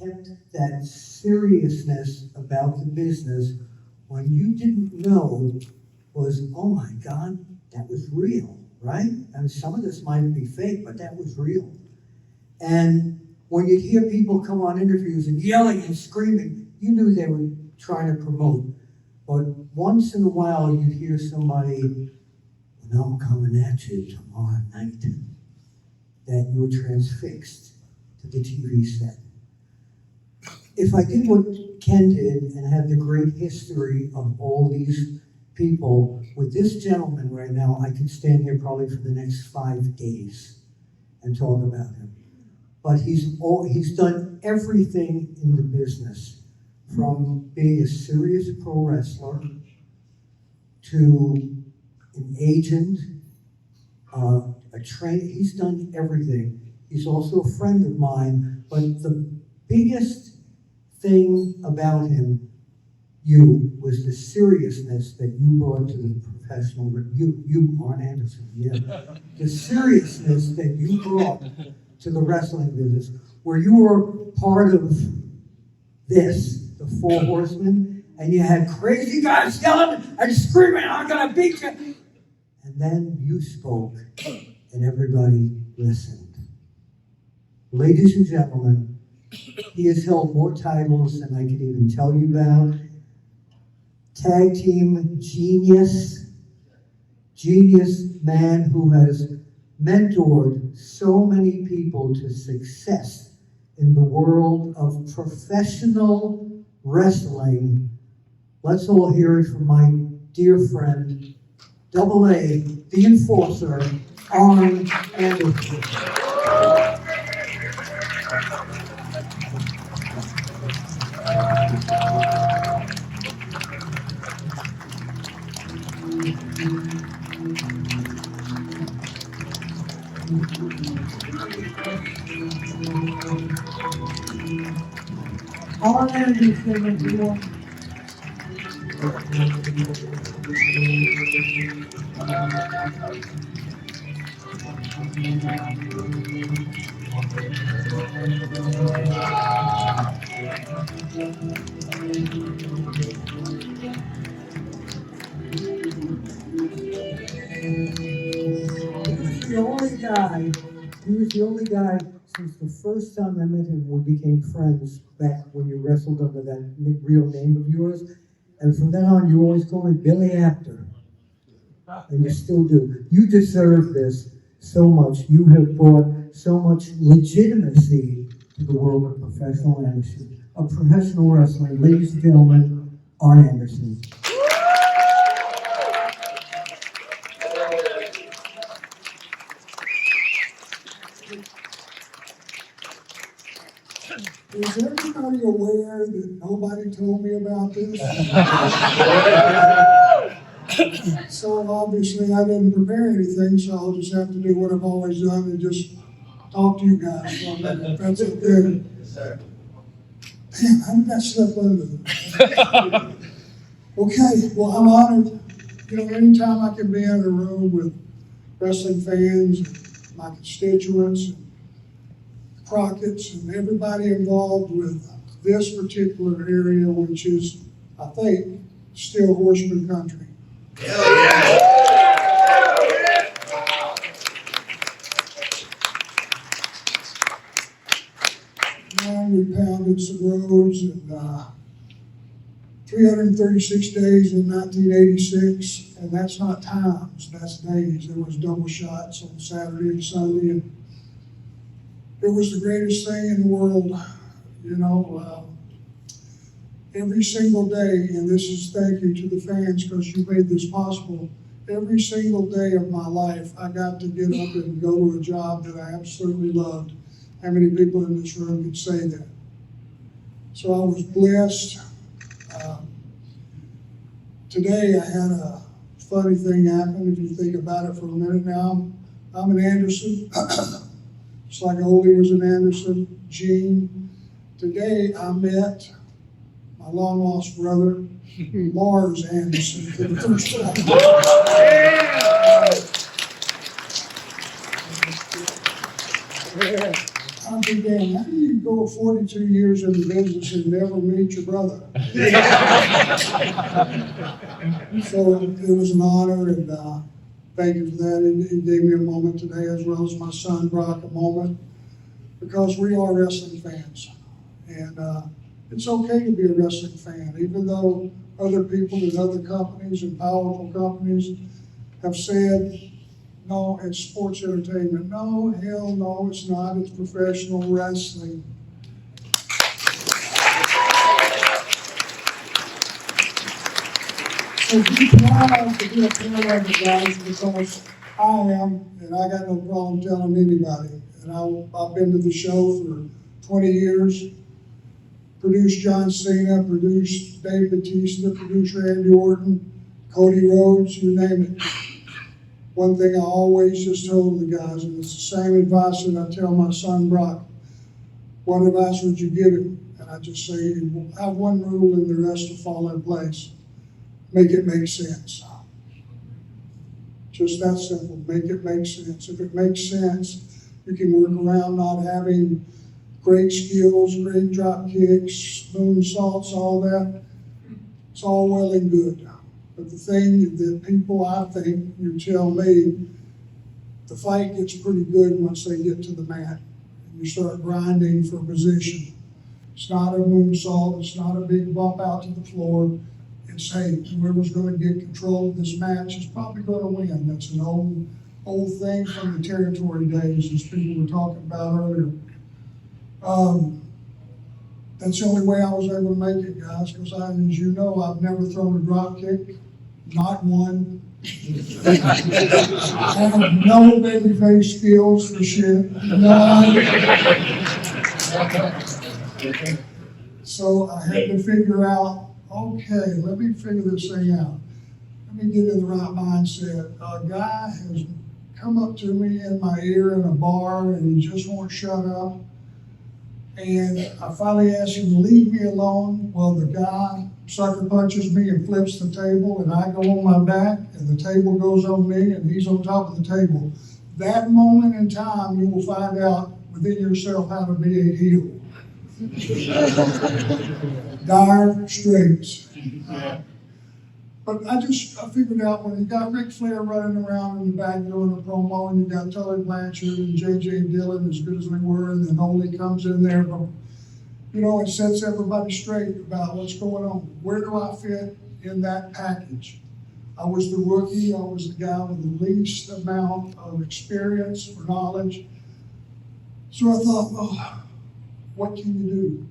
kept that seriousness about the business when you didn't know was, oh my God, that was real, right? And some of this might be fake, but that was real. And when you hear people come on interviews and yelling and screaming, you knew they were trying to promote. But once in a while, you'd hear somebody, well, I'm coming at you tomorrow night, that you were transfixed to the TV set. If I did what Ken did and had the great history of all these people, with this gentleman right now, I could stand here probably for the next 5 days and talk about him. But he's done everything in the business, from being a serious pro wrestler to an agent, a trainer. He's done everything. He's also a friend of mine, but the biggest thing about him, was the seriousness that you brought to the professional, you, Arn Anderson, yeah. The seriousness that you brought to the wrestling business, where you were part of this, the Four Horsemen, and you had crazy guys yelling and screaming, I'm gonna beat you. And then you spoke, and everybody listened. Ladies and gentlemen, he has held more titles than I can even tell you about. Tag team genius man who has mentored so many people to success in the world of professional wrestling. Let's all hear it from my dear friend, Double A, the Enforcer, Arn Anderson. Arn Anderson, everyone. He was the only guy since the first time I met him, we became friends back when you wrestled under that real name of yours. And from then on, you always called me Bill Apter. And you still do. You deserve this so much. You have brought so much legitimacy to the world of professional wrestling. Ladies and gentlemen, Arn Anderson. Is everybody aware that nobody told me about this? So obviously I didn't prepare anything, so I'll just have to do what I've always done and just talk to you guys for a minute. That's okay. Yes, sir. Damn, how did that slip under? Okay, well, I'm honored. You know, anytime I can be in a room with wrestling fans, and my constituents, and Crockett's, and everybody involved with this particular area, which is, I think, still Horseman country. Hell yeah! Man, we pounded some roads, and 336 days in 1986, and that's not times, that's days. There was double shots on Saturday and Sunday, and it was the greatest thing in the world, you know. Every single day, and this is thank you to the fans because you made this possible. Every single day of my life, I got to get up and go to a job that I absolutely loved. How many people in this room could say that? So I was blessed. Today I had a funny thing happen, if you think about it for a minute now. I'm an Anderson. Just like Oldie was an Anderson, Gene. Today I met my long lost brother, Lars Anderson, for the first time. I began, how do you go 42 years in the business and never meet your brother? So it was an honor, and thank you for that. It gave me a moment today, as well as my son Brock a moment, because we are wrestling fans. And it's okay to be a wrestling fan, even though other people in other companies and powerful companies have said, no, it's sports entertainment. No, hell no, it's not. It's professional wrestling. So be proud to be a part of it, guys, because I am, and I got no problem telling anybody. And I've been to the show for 20 years, produced John Cena, produced Dave Bautista, produced Randy Orton, Cody Rhodes, you name it. One thing I always just told the guys, and it's the same advice that I tell my son Brock, what advice would you give him? And I just say, have one rule and the rest will fall in place. Make it make sense. Just that simple, make it make sense. If it makes sense, you can work around not having great skills, great drop kicks, moonsaults, all that. It's all well and good. But the thing that people, I think, you tell me, the fight gets pretty good once they get to the mat. And you start grinding for position. It's not a moonsault, it's not a big bump out to the floor. It's, hey, whoever's going to get control of this match is probably going to win. That's an old thing from the territory days, as people were talking about earlier. That's the only way I was able to make it, guys, because as you know, I've never thrown a drop kick, not one. I have no babyface skills for shit, none. So I had to figure out, okay, let me figure this thing out. Let me get in the right mindset. A guy has come up to me in my ear in a bar and he just won't shut up. And I finally asked him to leave me alone. Well, the guy sucker punches me and flips the table, and I go on my back, and the table goes on me, and he's on top of the table. That moment in time, you will find out within yourself how to be a heel. Dire straits. But I figured out when you got Ric Flair running around in the back doing a promo, and you got Tully Blanchard and J.J. Dillon, as good as they were, and then Ole comes in there, you know, it sets everybody straight about what's going on. Where do I fit in that package? I was the rookie. I was the guy with the least amount of experience or knowledge. So I thought, oh, what can you do?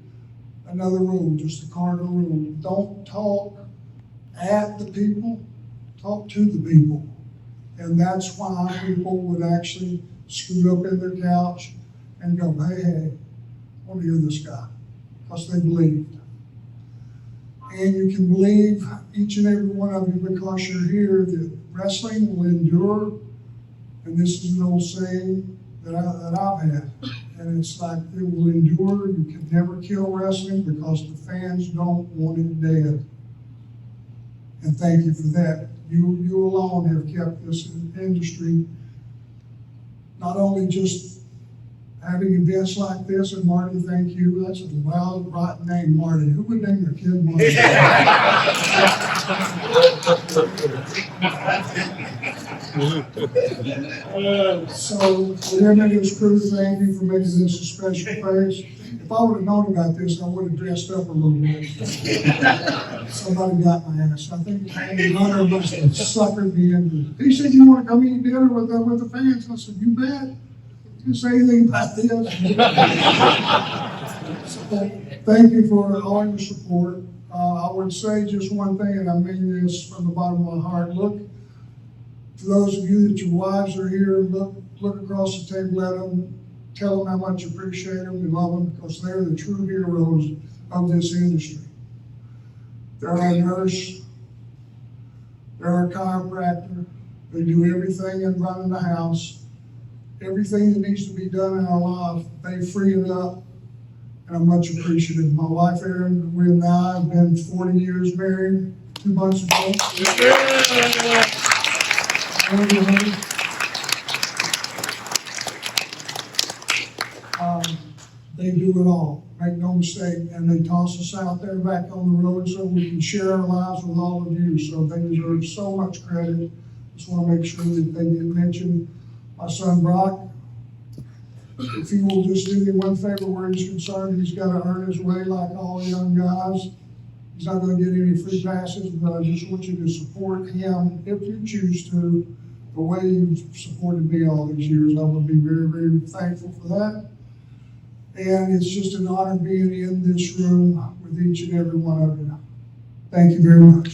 Another rule, just a cardinal rule. Don't talk at the people, talk to the people. And that's why people would actually scoot up in their couch and go, hey, I want to hear this guy, because they believed. And you can believe, each and every one of you, because you're here, that wrestling will endure. And this is an old saying that I've had. And it's like, it will endure. You can never kill wrestling because the fans don't want it dead. And thank you for that. You alone have kept this industry not only just having events like this, and Marty, thank you. That's a wild, rotten name, Marty. Who would name their kid Marty? So, for him and his crew, thank you for making this a special place. If I would have known about this, I would have dressed up a little bit. Somebody got my ass. I think Hunter must have suckered me into it. He said, you want to come eat dinner with the fans? I said, you bet. Didn't say anything about this. So, thank you for all your support. I would say just one thing, and I mean this from the bottom of my heart. Look, for those of you that your wives are here, look across the table at them. Tell them how much you appreciate them, you love them, because they're the true heroes of this industry. They're our nurse, they're our chiropractor, they do everything in running the house. Everything that needs to be done in our life, they free it up, and I'm much appreciative. My wife, Erin, we and I have been 40 years married, 2 months ago. Thank you, honey. they do it all, make no mistake, and they toss us out there back on the road so we can share our lives with all of you. So they deserve so much credit. Just want to make sure that they get mentioned. My son Brock, if he will just do me one favor where he's concerned, he's got to earn his way like all young guys. He's not going to get any free passes, but I just want you to support him if you choose to, the way you've supported me all these years. I would be very, very thankful for that. And it's just an honor being in this room with each and every one of you. Thank you very much.